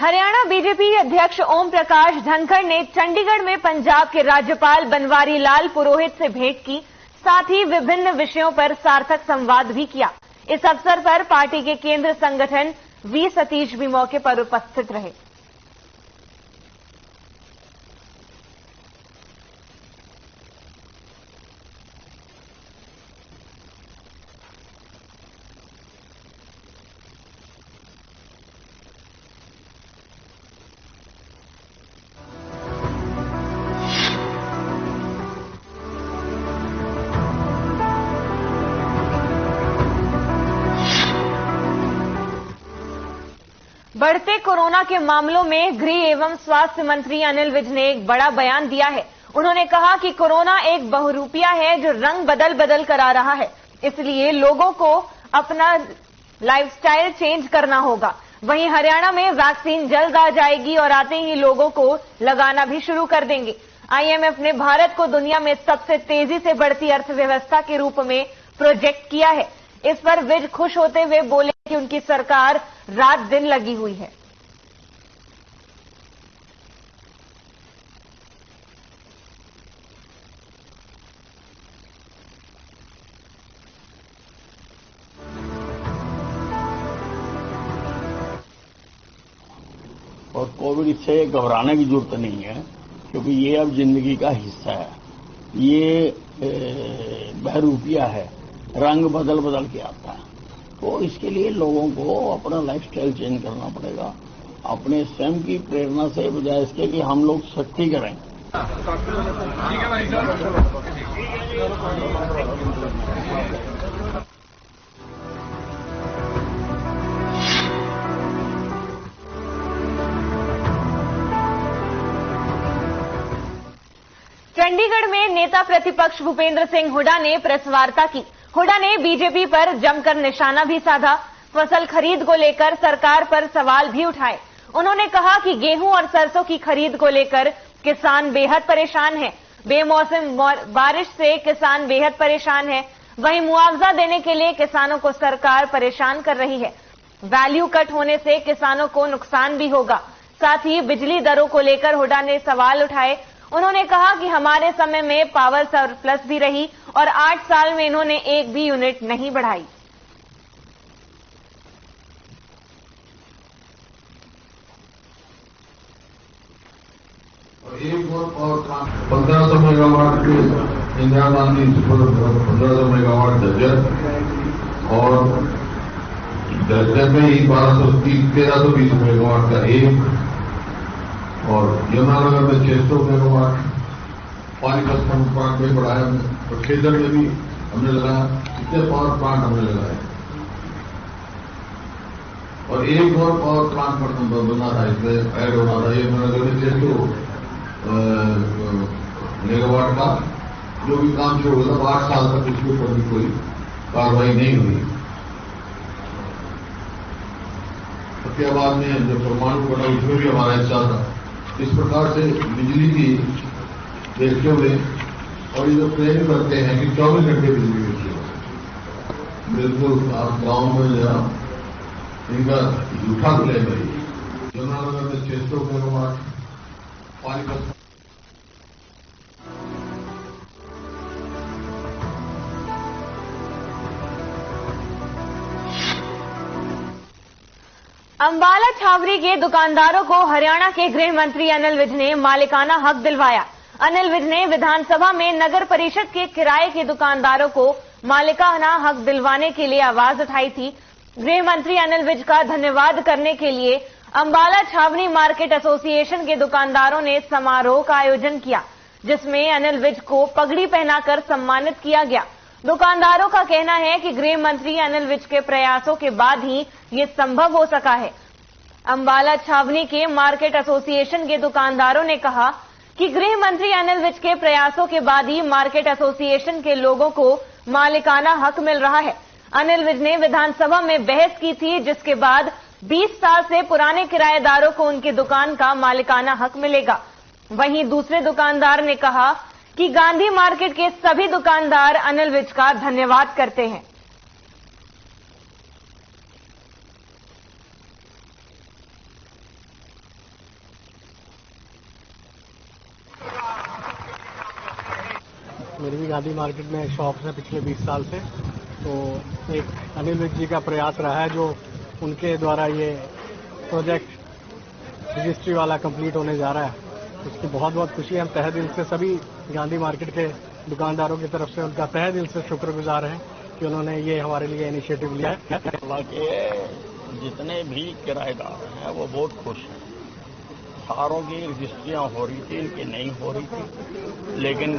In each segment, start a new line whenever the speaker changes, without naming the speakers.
Haryana BJP अध्यक्ष ओम प्रकाश धनखड़ ने चंडीगढ़ में पंजाब के राज्यपाल बनवारी लाल पुरोहित से भेंट की, साथ ही विभिन्न विषयों पर सार्थक संवाद भी किया। इस अवसर पर पार्टी के केंद्र संगठन वी सतीश भी मौके पर उपस्थित रहे। बढ़ते कोरोना के मामलों में गृह एवं स्वास्थ्य मंत्री अनिल विज ने एक बड़ा बयान दिया है। उन्होंने कहा कि कोरोना एक बहुरूपिया है जो रंग बदल बदल कर आ रहा है, इसलिए लोगों को अपना लाइफस्टाइल चेंज करना होगा। वहीं हरियाणा में वैक्सीन जल्द आ जाएगी और आते ही लोगों को लगाना भी शुरू कर देंगे। आईएमएफ ने भारत को दुनिया में सबसे तेजी से बढ़ती अर्थव्यवस्था के रूप में प्रोजेक्ट किया है। इस पर विज खुश होते हुए बोले कि उनकी सरकार रात दिन लगी हुई है।
और कोविड से घबराने की जरूरत नहीं है, क्योंकि ये अब जिंदगी का हिस्सा है। ये बहरूपिया है, रंग बदल बदल के आता है। तो इसके लिए लोगों को अपना लाइफस्टाइल चेंज करना पड़ेगा, अपने स्वयं की प्रेरणा से, बजाय इसके कि हम लोग सख्ती करें।
चंडीगढ़ में नेता प्रतिपक्ष भूपेंद्र सिंह हुड्डा ने प्रेस वार्ता की। हुड्डा ने बीजेपी पर जमकर निशाना भी साधा। फसल खरीद को लेकर सरकार पर सवाल भी उठाए। उन्होंने कहा कि गेहूं और सरसों की खरीद को लेकर किसान बेहद परेशान है। बेमौसम बारिश से किसान बेहद परेशान है। वहीं मुआवजा देने के लिए किसानों को सरकार परेशान कर रही है। वैल्यू कट होने से किसानों को नुकसान भी होगा। साथ ही बिजली दरों को लेकर हुड्डा ने सवाल उठाए। उन्होंने कहा कि हमारे समय में पावर सरप्लस भी रही और 8 साल में इन्होंने एक भी यूनिट नहीं बढ़ाई।
एक और 1500 मेगावाट के इंदिरा गांधी 1500 मेगावाट दर्जन और दर्जन में ही 1320 मेगावाट का एक, और यमुनानगर में 600 मेगावाट, पानीपत प्लांट में बढ़ाया और खेतर में भी हमने लगाया। कितने पावर प्लांट हमने लगाए और एक और पावर प्लांट पर बना था, इसमें ऐड होना था। यमुनानगर में 600 मेगावाट का जो भी काम शुरू हुआ था, 8 साल तक इसके ऊपर भी कोई कार्रवाई नहीं हुई। फतेहाबाद में जो परमाणु बना उसमें भी हमारा हिस्सा था। इस प्रकार से बिजली की देखते हुए, और ये जो क्लेम करते हैं कि 24 घंटे बिजली की सेवा, बिल्कुल आप गांव में जरा इनका झूठा क्लेम है। यमुनानगर में 600 मेगावाट, पानीपत
अंबाला छावनी के दुकानदारों को हरियाणा के गृह मंत्री अनिल विज ने मालिकाना हक दिलवाया। अनिल विज ने विधानसभा में नगर परिषद के किराए के दुकानदारों को मालिकाना हक दिलवाने के लिए आवाज उठाई थी। गृह मंत्री अनिल विज का धन्यवाद करने के लिए अंबाला छावनी मार्केट एसोसिएशन के दुकानदारों ने समारोह का आयोजन किया, जिसमें अनिल विज को पगड़ी पहनाकर सम्मानित किया गया। दुकानदारों का कहना है कि गृह मंत्री अनिल विज के प्रयासों के बाद ही ये संभव हो सका है। अंबाला छावनी के मार्केट एसोसिएशन के दुकानदारों ने कहा कि गृह मंत्री अनिल विज के प्रयासों के बाद ही मार्केट एसोसिएशन के लोगों को मालिकाना हक मिल रहा है। अनिल विज ने विधानसभा में बहस की थी, जिसके बाद 20 साल से पुराने किराएदारों को उनकी दुकान का मालिकाना हक मिलेगा। वहीं दूसरे दुकानदार ने कहा कि गांधी मार्केट के सभी दुकानदार अनिल विज का धन्यवाद करते हैं।
मेरी भी गांधी मार्केट में शॉप है पिछले 20 साल से। तो एक अनिल विज जी का प्रयास रहा है जो उनके द्वारा ये प्रोजेक्ट रजिस्ट्री वाला कंप्लीट होने जा रहा है। इसकी बहुत बहुत खुशी है। हम तहे दिल से सभी गांधी मार्केट के दुकानदारों की तरफ से उनका तहे दिल से शुक्रगुजार हैं कि उन्होंने ये हमारे लिए इनिशिएटिव लिया है।
जितने भी किराएदार हैं वो बहुत खुश हैं। सारों की रजिस्ट्रियां हो रही थी, इनकी नहीं हो रही थी, लेकिन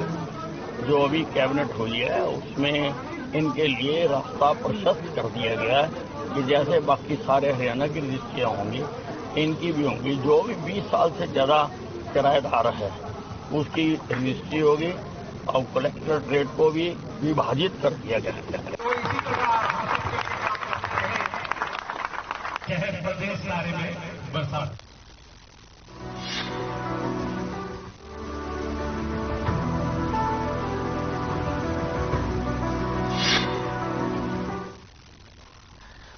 जो अभी कैबिनेट हुई है उसमें इनके लिए रास्ता प्रशस्त कर दिया गया है कि जैसे बाकी सारे हरियाणा की रजिस्ट्रियां होंगी इनकी भी होंगी। जो भी 20 साल से ज्यादा किराएदार है उसकी रजिस्ट्री होगी और कलेक्टर रेट को भी विभाजित कर दिया गया है।
प्रदेश सारे में बरसात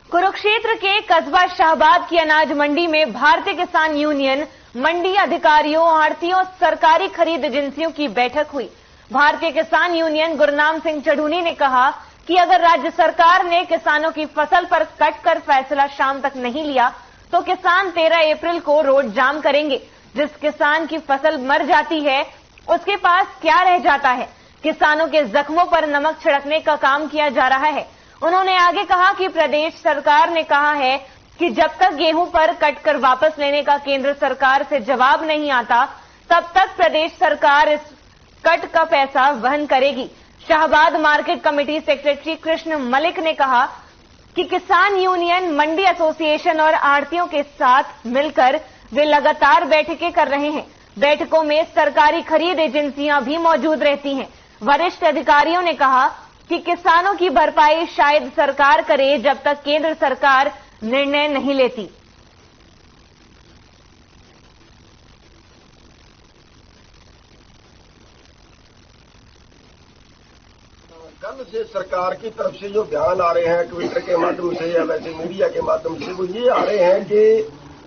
कुरुक्षेत्र के कस्बा शाहबाद की अनाज मंडी में भारतीय किसान यूनियन, मंडी अधिकारियों, आढ़तियों, सरकारी खरीद एजेंसियों की बैठक हुई। भारतीय किसान यूनियन गुरनाम सिंह चढ़ूनी ने कहा कि अगर राज्य सरकार ने किसानों की फसल पर कट कर फैसला शाम तक नहीं लिया तो किसान 13 अप्रैल को रोड जाम करेंगे। जिस किसान की फसल मर जाती है उसके पास क्या रह जाता है। किसानों के जख्मों पर नमक छिड़कने का काम किया जा रहा है। उन्होंने आगे कहा कि प्रदेश सरकार ने कहा है कि जब तक गेहूं पर कट कर वापस लेने का केंद्र सरकार से जवाब नहीं आता तब तक प्रदेश सरकार इस कट का पैसा वहन करेगी। Shahabad market committee secretary Krishan Malik ने कहा कि किसान यूनियन, मंडी एसोसिएशन और आढ़तियों के साथ मिलकर वे लगातार बैठकें कर रहे हैं। बैठकों में सरकारी खरीद एजेंसियां भी मौजूद रहती हैं। वरिष्ठ अधिकारियों ने कहा कि किसानों की भरपाई शायद सरकार करे जब तक केंद्र सरकार निर्णय नहीं लेती।
कल से सरकार की तरफ से जो बयान आ रहे हैं ट्विटर के माध्यम से या वैसे मीडिया के माध्यम से वो ये आ रहे हैं कि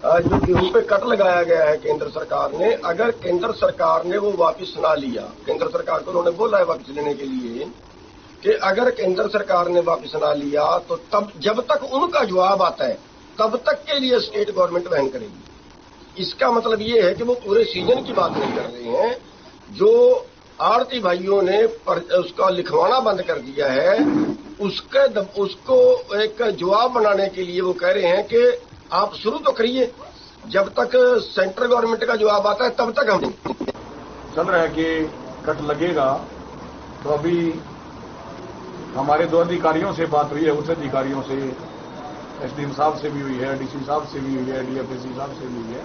जो गेहूं पे कट लगाया गया है केंद्र सरकार ने, अगर केंद्र सरकार ने वो वापस ना लिया, केंद्र सरकार को उन्होंने बोला है वापस लेने के लिए कि अगर केंद्र सरकार ने वापस ना लिया तो तब जब तक उनका जवाब आता है तब तक के लिए स्टेट गवर्नमेंट वहन करेगी। इसका मतलब ये है कि वो पूरे सीजन की बात नहीं कर रहे हैं। जो आढ़ती भाइयों ने उसका लिखवाना बंद कर दिया है उसको एक जवाब बनाने के लिए वो कह रहे हैं कि आप शुरू तो करिए, जब तक सेंट्रल गवर्नमेंट का जवाब आता है तब तक हम
चल रहा है कि कट लगेगा। तो अभी हमारे 2 अधिकारियों से बात हुई है, उच्च अधिकारियों से, एसडीएम साहब से भी हुई है, डीसी साहब से भी हुई है, डीएफएससी साहब से भी हुई है।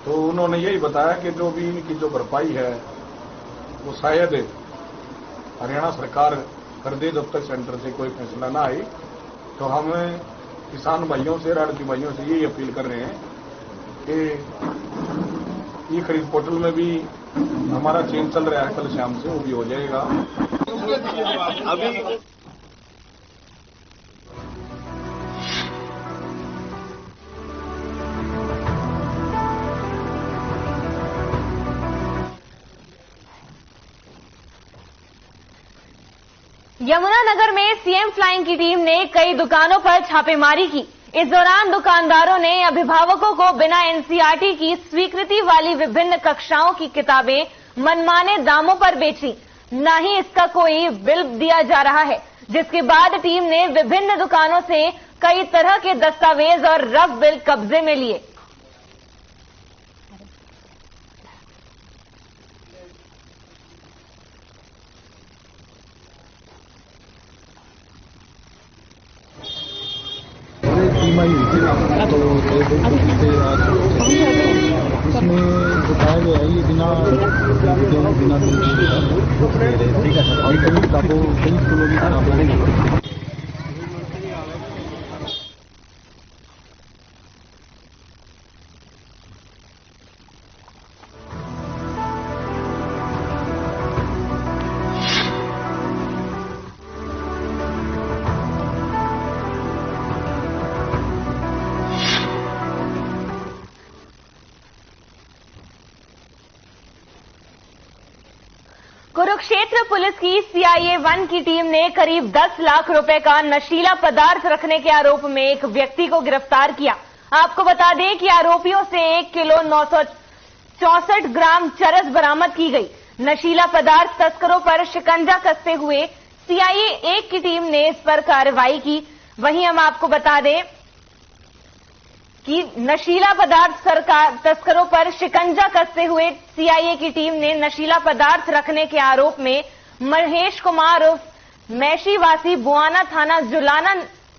तो उन्होंने यही बताया कि जो भी इनकी जो भरपाई है वो शायद हरियाणा सरकार कर दे जब तक सेंटर से कोई फैसला ना आए। तो हम किसान भाइयों से, आढ़ती भाइयों से यही अपील कर रहे हैं कि ई खरीद पोर्टल में भी हमारा चेंज चल रहा है, कल शाम से वो भी हो जाएगा। अभी
यमुनानगर में सीएम फ्लाइंग की टीम ने कई दुकानों पर छापेमारी की। इस दौरान दुकानदारों ने अभिभावकों को बिना एनसीईआरटी की स्वीकृति वाली विभिन्न कक्षाओं की किताबें मनमाने दामों पर बेची। न ही इसका कोई बिल दिया जा रहा है, जिसके बाद टीम ने विभिन्न दुकानों से कई तरह के दस्तावेज और रफ बिल कब्जे में लिए।
इसमें बताया गया है ये बिना
कुरुक्षेत्र पुलिस की CIA-1 की टीम ने करीब 10 लाख रुपए का नशीला पदार्थ रखने के आरोप में एक व्यक्ति को गिरफ्तार किया। आपको बता दें कि आरोपियों से 1 किलो 964 ग्राम चरस बरामद की गई। नशीला पदार्थ तस्करों पर शिकंजा कसते हुए CIA-1 की टीम ने इस पर कार्रवाई की। वहीं हम आपको बता दें कि नशीला पदार्थ तस्करों पर शिकंजा कसते हुए CIA की टीम ने नशीला पदार्थ रखने के आरोप में महेश कुमार उर्फ मैशीवासी बुआना थाना जुलाना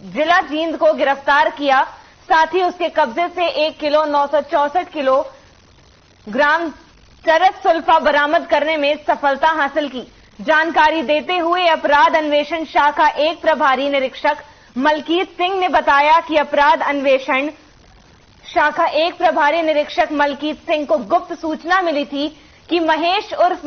जिला जींद को गिरफ्तार किया। साथ ही उसके कब्जे से 1 किलो 964 किलो ग्राम चरस सुल्फा बरामद करने में सफलता हासिल की। जानकारी देते हुए अपराध अन्वेषण शाखा 1 प्रभारी निरीक्षक मलकीत सिंह ने बताया कि अपराध अन्वेषण शाखा 1 प्रभारी निरीक्षक मलकीत सिंह को गुप्त सूचना मिली थी कि महेश उर्फ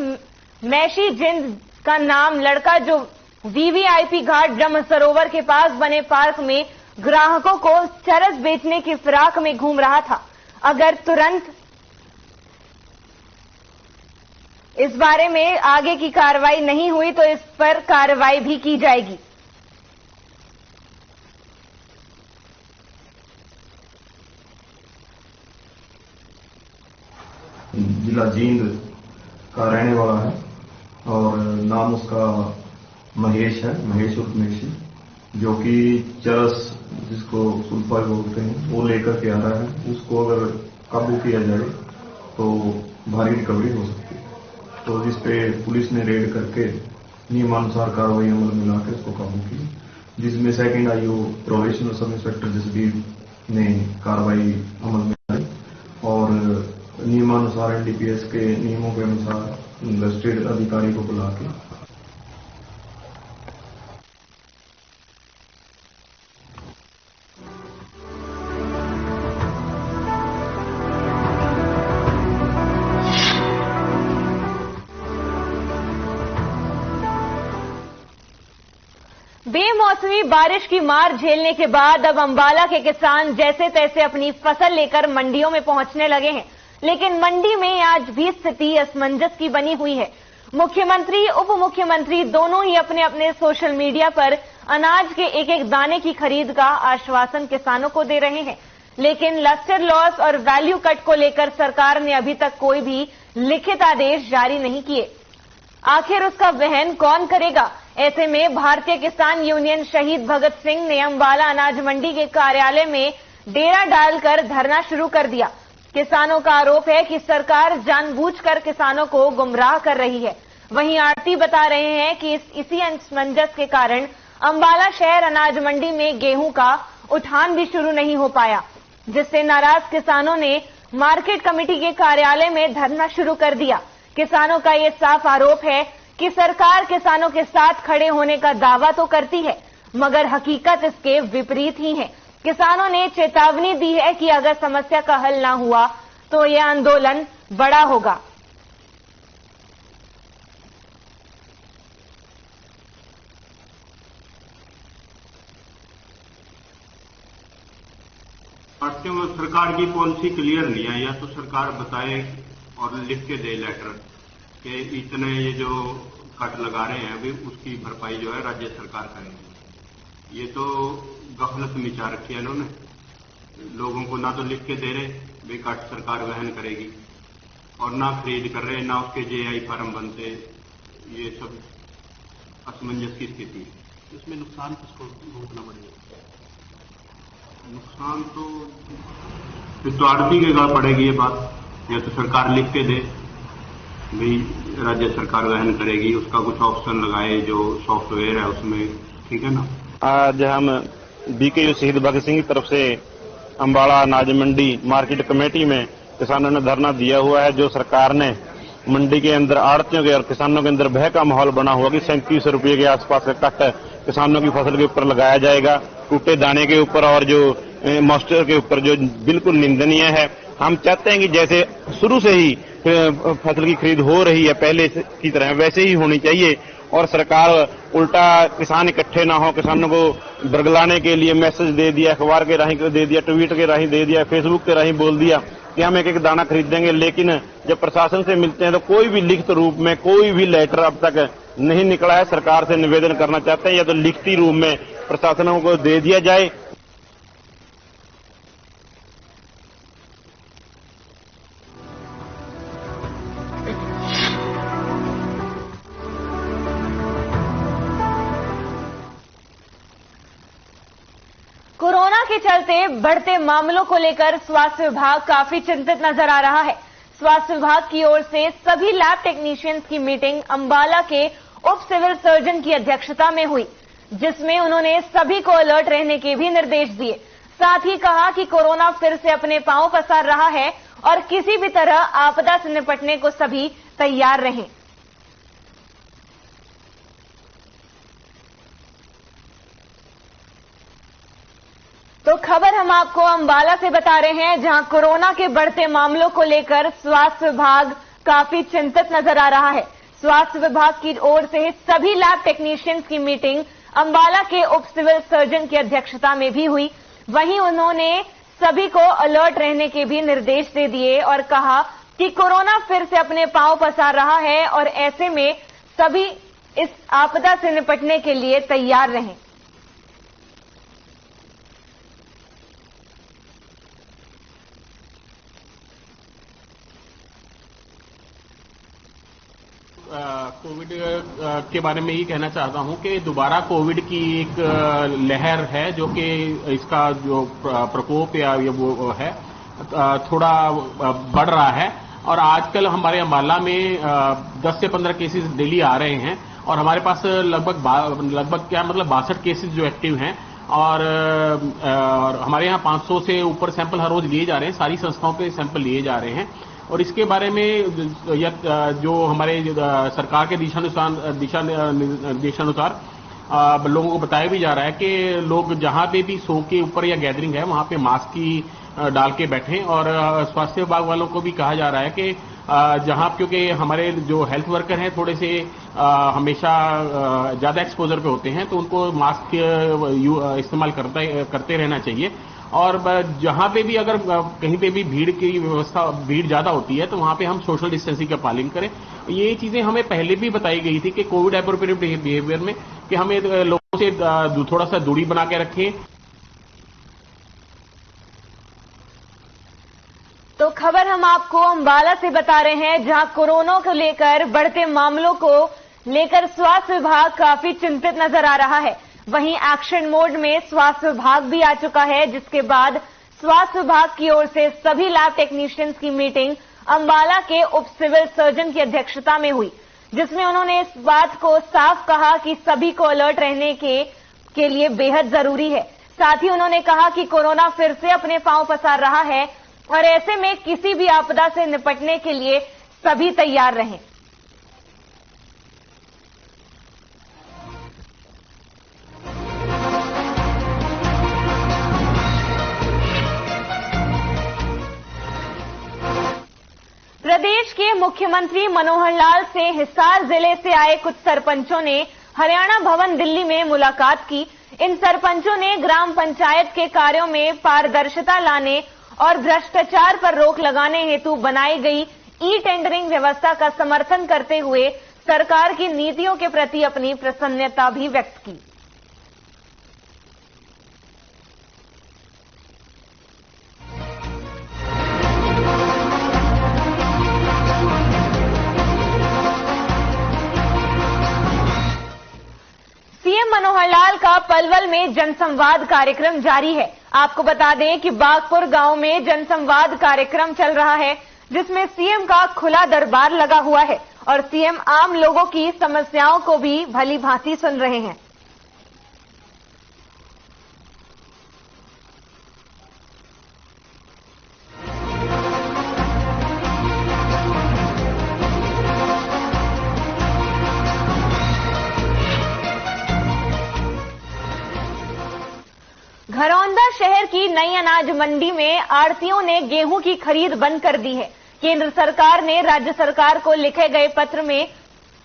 मैशी जिंद का नाम लड़का जो VVIP घाट ब्रह्म सरोवर के पास बने पार्क में ग्राहकों को चरस बेचने की फिराक में घूम रहा था। अगर तुरंत इस बारे में आगे की कार्रवाई नहीं हुई तो इस पर कार्रवाई भी की जाएगी।
जिला जींद का रहने वाला है और नाम उसका महेश है, महेश उर्फ मैशी, जो कि चरस जिसको सुल्फा बोलते हैं वो लेकर के आ रहा है। उसको अगर काबू किया जाए तो भारी रिकवरी हो सकती है। तो जिस पे पुलिस ने रेड करके नियमानुसार कार्रवाई अमल में लाकर उसको काबू की, जिसमें second IO probationer sub inspector Jasbir ने कार्रवाई अमल में लाई और नियमानुसार NDPS के नियमों के अनुसार इन्वेस्टेड अधिकारी को बुला के
बेमौसमी बारिश की मार झेलने के बाद अब अंबाला के किसान जैसे तैसे अपनी फसल लेकर मंडियों में पहुंचने लगे हैं, लेकिन मंडी में आज भी स्थिति असमंजस की बनी हुई है। मुख्यमंत्री उप मुख्यमंत्री दोनों ही अपने अपने सोशल मीडिया पर अनाज के एक एक दाने की खरीद का आश्वासन किसानों को दे रहे हैं, लेकिन लस्टर लॉस और वैल्यू कट को लेकर सरकार ने अभी तक कोई भी लिखित आदेश जारी नहीं किए। आखिर उसका वहन कौन करेगा? ऐसे में भारतीय किसान यूनियन शहीद भगत सिंह ने अंबाला अनाज मंडी के कार्यालय में डेरा डालकर धरना शुरू कर दिया। किसानों का आरोप है कि सरकार जानबूझकर किसानों को गुमराह कर रही है। वहीं आड़ती बता रहे हैं कि इसी असमंजस के कारण अंबाला शहर अनाज मंडी में गेहूं का उठान भी शुरू नहीं हो पाया, जिससे नाराज किसानों ने मार्केट कमेटी के कार्यालय में धरना शुरू कर दिया। किसानों का ये साफ आरोप है कि सरकार किसानों के साथ खड़े होने का दावा तो करती है, मगर हकीकत इसके विपरीत ही है। किसानों ने चेतावनी दी है कि अगर समस्या का हल ना हुआ तो यह आंदोलन बड़ा होगा।
सरकार की पॉलिसी क्लियर नहीं है, या तो सरकार बताए और लिख के दे लेटर कि इतने ये जो कट लगा रहे हैं अभी उसकी भरपाई जो है राज्य सरकार करेगी। ये तो गफलत मिचा रखी है इन्होंने, लोगों को ना तो लिख के दे रहे वे कट सरकार वहन करेगी और ना खरीद कर रहे, ना उसके JI फार्म बनते। ये सब असमंजस की स्थिति है। इसमें नुकसान किसको भोगना पड़ेगा? नुकसान तो फिर तो आड़ती के गाल पड़ेगी ये बात, या तो सरकार लिख के दे भाई राज्य सरकार वहन करेगी, उसका कुछ ऑप्शन लगाए जो सॉफ्टवेयर है उसमें, ठीक है ना।
आज हम BKU शहीद भगत सिंह की तरफ से अंबाला अनाज मंडी मार्केट कमेटी में किसानों ने धरना दिया हुआ है। जो सरकार ने मंडी के अंदर आड़तियों के और किसानों के अंदर भय का माहौल बना हुआ कि 37 रुपये के आसपास का कट किसानों की फसल के ऊपर लगाया जाएगा, टूटे दाने के ऊपर और जो मॉइस्चर के ऊपर, जो बिल्कुल निंदनीय है। हम चाहते हैं कि जैसे शुरू से ही फसल की खरीद हो रही है पहले की तरह वैसे ही होनी चाहिए, और सरकार उल्टा किसान इकट्ठे ना हो, किसानों को बरगलाने के लिए मैसेज दे दिया, अखबार के राही दे दिया, ट्वीट के राही दे दिया, फेसबुक के राही बोल दिया कि हम एक एक दाना खरीदेंगे, लेकिन जब प्रशासन से मिलते हैं तो कोई भी लिखित रूप में कोई भी लेटर अब तक नहीं निकला है। सरकार से निवेदन करना चाहते हैं या तो लिखित रूप में प्रशासनों को दे दिया जाए।
कोरोना के चलते बढ़ते मामलों को लेकर स्वास्थ्य विभाग काफी चिंतित नजर आ रहा है। स्वास्थ्य विभाग की ओर से सभी लैब टेक्नीशियंस की मीटिंग अंबाला के उप सिविल सर्जन की अध्यक्षता में हुई, जिसमें उन्होंने सभी को अलर्ट रहने के भी निर्देश दिए। साथ ही कहा कि कोरोना फिर से अपने पांव पसार रहा है और किसी भी तरह आपदा से निपटने को सभी तैयार रहें। तो खबर हम आपको अंबाला से बता रहे हैं, जहां कोरोना के बढ़ते मामलों को लेकर स्वास्थ्य विभाग काफी चिंतित नजर आ रहा है। स्वास्थ्य विभाग की ओर से सभी लैब टेक्नीशियंस की मीटिंग अंबाला के उप सिविल सर्जन की अध्यक्षता में भी हुई। वहीं उन्होंने सभी को अलर्ट रहने के भी निर्देश दे दिए और कहा कि कोरोना फिर से अपने पांव पसार रहा है और ऐसे में सभी इस आपदा से निपटने के लिए तैयार रहें।
कोविड के बारे में ये कहना चाहता हूं कि दोबारा कोविड की एक लहर है, जो कि इसका जो प्रकोप या वो है थोड़ा बढ़ रहा है। और आजकल हमारे अंबाला में 10 से 15 केसेस डेली आ रहे हैं और हमारे पास लगभग क्या मतलब 62 केसेस जो एक्टिव हैं और हमारे यहाँ 500 से ऊपर सैंपल हर रोज लिए जा रहे हैं। सारी संस्थाओं के सैंपल लिए जा रहे हैं और इसके बारे में जो हमारे सरकार के दिशानुसार लोगों को बताया भी जा रहा है कि लोग जहां पे भी शो के ऊपर या गैदरिंग है वहां पे मास्क की डाल के बैठें। और स्वास्थ्य विभाग वालों को भी कहा जा रहा है कि जहां, क्योंकि हमारे जो हेल्थ वर्कर हैं थोड़े से हमेशा ज्यादा एक्सपोजर पे होते हैं, तो उनको मास्क इस्तेमाल करते रहना चाहिए। और जहां पे भी अगर कहीं पे भी भीड़ की व्यवस्था भीड़ ज्यादा होती है तो वहां पे हम सोशल डिस्टेंसिंग का पालन करें। ये चीजें हमें पहले भी बताई गई थी कि कोविड एप्रोप्रिएट बिहेवियर में कि हमें लोगों से थोड़ा सा दूरी बना के रखें।
तो खबर हम आपको अंबाला से बता रहे हैं, जहां कोरोना को लेकर बढ़ते मामलों को लेकर स्वास्थ्य विभाग काफी चिंतित नजर आ रहा है। वहीं एक्शन मोड में स्वास्थ्य विभाग भी आ चुका है, जिसके बाद स्वास्थ्य विभाग की ओर से सभी लैब टेक्नीशियंस की मीटिंग अंबाला के उप सिविल सर्जन की अध्यक्षता में हुई, जिसमें उन्होंने इस बात को साफ कहा कि सभी को अलर्ट रहने के लिए बेहद जरूरी है। साथ ही उन्होंने कहा कि कोरोना फिर से अपने पांव पसार रहा है और ऐसे में किसी भी आपदा से निपटने के लिए सभी तैयार रहें। प्रदेश के मुख्यमंत्री मनोहर लाल से हिसार जिले से आए कुछ सरपंचों ने हरियाणा भवन दिल्ली में मुलाकात की। इन सरपंचों ने ग्राम पंचायत के कार्यों में पारदर्शिता लाने और भ्रष्टाचार पर रोक लगाने हेतु बनाई गई ई टेंडरिंग व्यवस्था का समर्थन करते हुए सरकार की नीतियों के प्रति अपनी प्रसन्नता भी व्यक्त की। सीएम मनोहर लाल का पलवल में जनसंवाद कार्यक्रम जारी है। आपको बता दें कि बागपुर गांव में जनसंवाद कार्यक्रम चल रहा है, जिसमें सीएम का खुला दरबार लगा हुआ है और सीएम आम लोगों की समस्याओं को भी भली भांति सुन रहे हैं। घरौंदा शहर की नई अनाज मंडी में आढ़तियों ने गेहूं की खरीद बंद कर दी है। केंद्र सरकार ने राज्य सरकार को लिखे गए पत्र में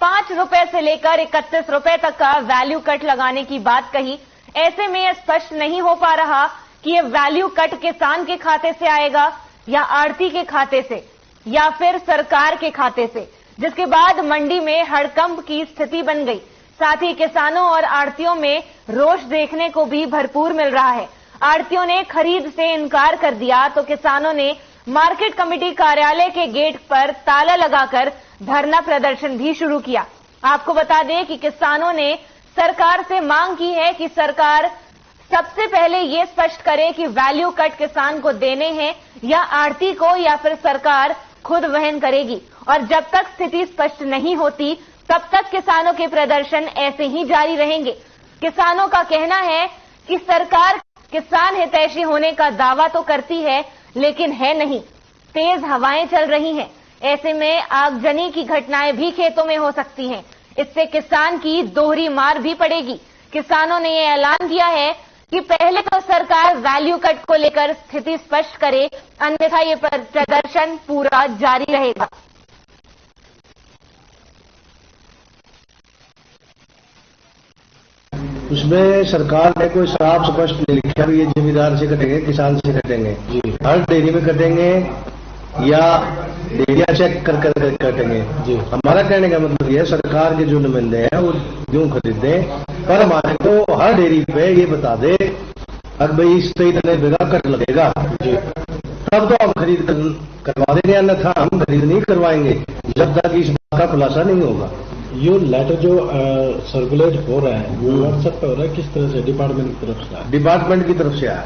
5 रुपए से लेकर 31 रुपए तक का वैल्यू कट लगाने की बात कही। ऐसे में यह स्पष्ट नहीं हो पा रहा कि यह वैल्यू कट किसान के खाते से आएगा या आढ़ती के खाते से या फिर सरकार के खाते से, जिसके बाद मंडी में हड़कंप की स्थिति बन गई। साथ ही किसानों और आढ़तियों में रोष देखने को भी भरपूर मिल रहा है। आढ़तियों ने खरीद से इनकार कर दिया तो किसानों ने मार्केट कमेटी कार्यालय के गेट पर ताला लगाकर धरना प्रदर्शन भी शुरू किया। आपको बता दें कि किसानों ने सरकार से मांग की है कि सरकार सबसे पहले ये स्पष्ट करे कि वैल्यू कट किसान को देने हैं या आढ़ती को, या फिर सरकार खुद वहन करेगी। और जब तक स्थिति स्पष्ट नहीं होती तब तक किसानों के प्रदर्शन ऐसे ही जारी रहेंगे। किसानों का कहना है कि सरकार किसान हितैषी होने का दावा तो करती है लेकिन है नहीं। तेज हवाएं चल रही हैं, ऐसे में आगजनी की घटनाएं भी खेतों में हो सकती हैं। इससे किसान की दोहरी मार भी पड़ेगी। किसानों ने यह ऐलान किया है कि पहले तो सरकार वैल्यू कट को लेकर स्थिति स्पष्ट करे, अन्यथा ये प्रदर्शन पूरा जारी रहेगा।
उसमें सरकार ने कोई साफ स्पष्ट नहीं लिखा कि ये जमींदार से कटेंगे, किसान से कटेंगे, हर डेयरी में कटेंगे या डेयरियां चेक कर कटेंगे। हमारा कहने का मतलब ये है सरकार के जो नुमाइंदे हैं वो यूं खरीदे, पर हमारे को हर डेयरी पे ये बता दे अगर भाई इससे इतने बेगा कट लगेगा तब तो हम खरीद करवा देंगे, अन्यथा हम खरीद नहीं करवाएंगे जब तक इस बात का खुलासा नहीं होगा।
ये लेटर जो सर्कुलेट हो रहा है वो व्हाट्सएप पे हो रहा है, किस तरह से? डिपार्टमेंट की तरफ से?
डिपार्टमेंट की तरफ से आया।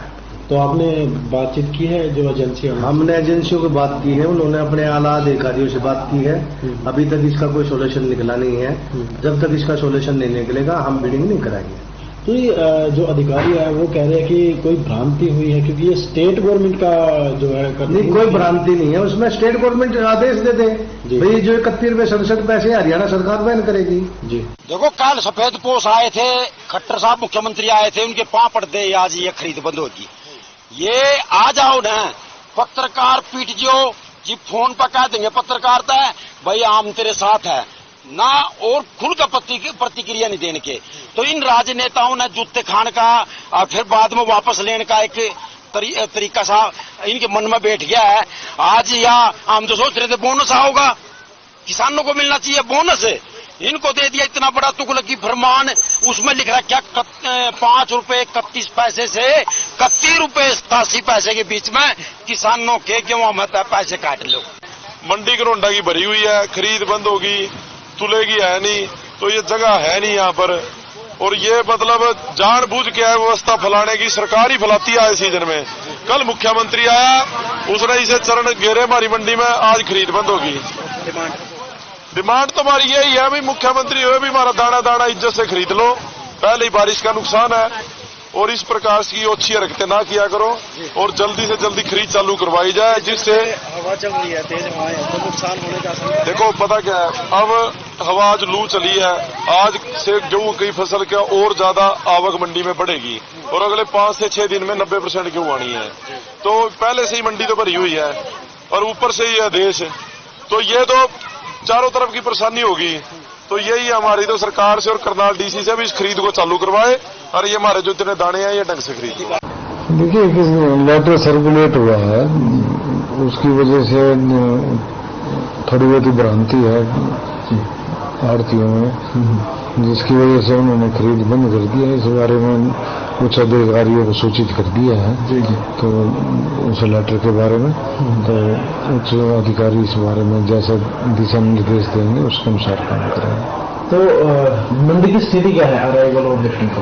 तो आपने बातचीत की है जो एजेंसी?
हमने एजेंसियों को बात की है, उन्होंने अपने आला अधिकारियों से बात की है। अभी तक इसका कोई सोल्यूशन निकला नहीं है। जब तक इसका सोल्यूशन नहीं निकलेगा हम बिडिंग नहीं कराएंगे।
तो ये जो अधिकारी है वो कह रहे हैं कि कोई भ्रांति हुई है क्योंकि ये स्टेट गवर्नमेंट का जो है
नहीं, कोई भ्रांति नहीं है उसमें। स्टेट गवर्नमेंट आदेश दे दे भाई जो 31 रुपए 67 पैसे हरियाणा सरकार बैन करेगी।
जी देखो, कल सफेद पोश आए थे, खट्टर साहब मुख्यमंत्री आए थे, उनके पांव पड़ दे आज ये खरीद बंद होगी। ये आ जाओ ना, पत्रकार पीट जो जी फोन पर कह देंगे पत्रकार था भाई आम तेरे साथ है ना, और खुल का प्रतिक्रिया नहीं देने के। तो इन राजनेताओं ने जूते खान का फिर बाद में वापस लेने का एक तरीका सा इनके मन में बैठ गया है। आज या हम तो सोच रहे थे बोनस आओगा, किसानों को मिलना चाहिए बोनस, इनको दे दिया इतना बड़ा तुगलकी फरमान। उसमें लिख रहा क्या 5 रुपए 31 पैसे से 31 रुपए 87 पैसे के बीच में किसानों के गेहूं में पैसे काट लो।
मंडी घरोंडा की भरी हुई है, खरीद बंद होगी, तुलेगी है नहीं, तो ये जगह है नहीं यहाँ पर। और ये मतलब जानबूझ के है व्यवस्था फैलाने की, सरकार ही फैलाती है इस सीजन में। कल मुख्यमंत्री आया, उसने इसे चरण घेरे हमारी मंडी में, आज खरीद बंद होगी। डिमांड तो हमारी यही है भाई मुख्यमंत्री हुए भी हमारा दाना दाना इज्जत से खरीद लो, पहले ही बारिश का नुकसान है और इस प्रकार की अच्छी हरकतें ना किया करो और जल्दी से जल्दी खरीद चालू करवाई जाए, जिससे
हवा चल रही है, तेज हवाएं, तो नुकसान होने का आशंका है।
देखो पता क्या है, अब हवा आज लू चली है, आज से गेहूं की फसल का और ज्यादा आवक मंडी में बढ़ेगी और अगले 5 से 6 दिन में 90% गेहूं आनी है। तो पहले से ही मंडी तो भरी हुई है और ऊपर से ये आदेश, तो ये तो चारों तरफ की परेशानी होगी। तो यही हमारी तो सरकार से और करनाल डीसी से भी इस खरीद को चालू करवाए और ये हमारे जो इतने दाने हैं ये ढंग से खरीद।
देखिए लेटर सर्कुलेट हुआ है, उसकी वजह से थोड़ी बहुत भ्रांति है आढ़तियों में, जिसकी वजह से उन्होंने खरीद बंद कर दिया। इस बारे में कुछ अधिकारियों को सूचित कर दिया है तो उस लेटर के बारे में, तो उच्च अधिकारी इस बारे में जैसा दिशा निर्देश देंगे उसके अनुसार काम करेंगे।
तो मंडी की स्थिति क्या है अराइवल और लिफ्टिंग का?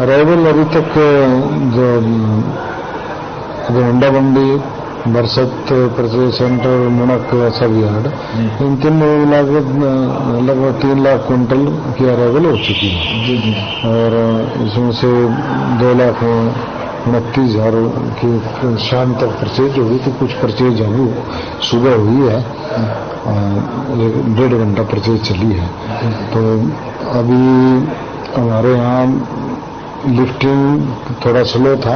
अराइवल अभी तक जो घरोंडा मंडी, बरसत परचेज सेंटर, मुणक सब यार्ड, इन तीन लगभग 3 लाख क्विंटल की अराइवल हो चुकी है और इसमें से 2,29,000 की शाम तक परचेज होगी। तो कुछ परचेज अभी सुबह हुई है, 1.5 घंटा परचेज चली है। तो अभी हमारे यहाँ लिफ्टिंग थोड़ा स्लो था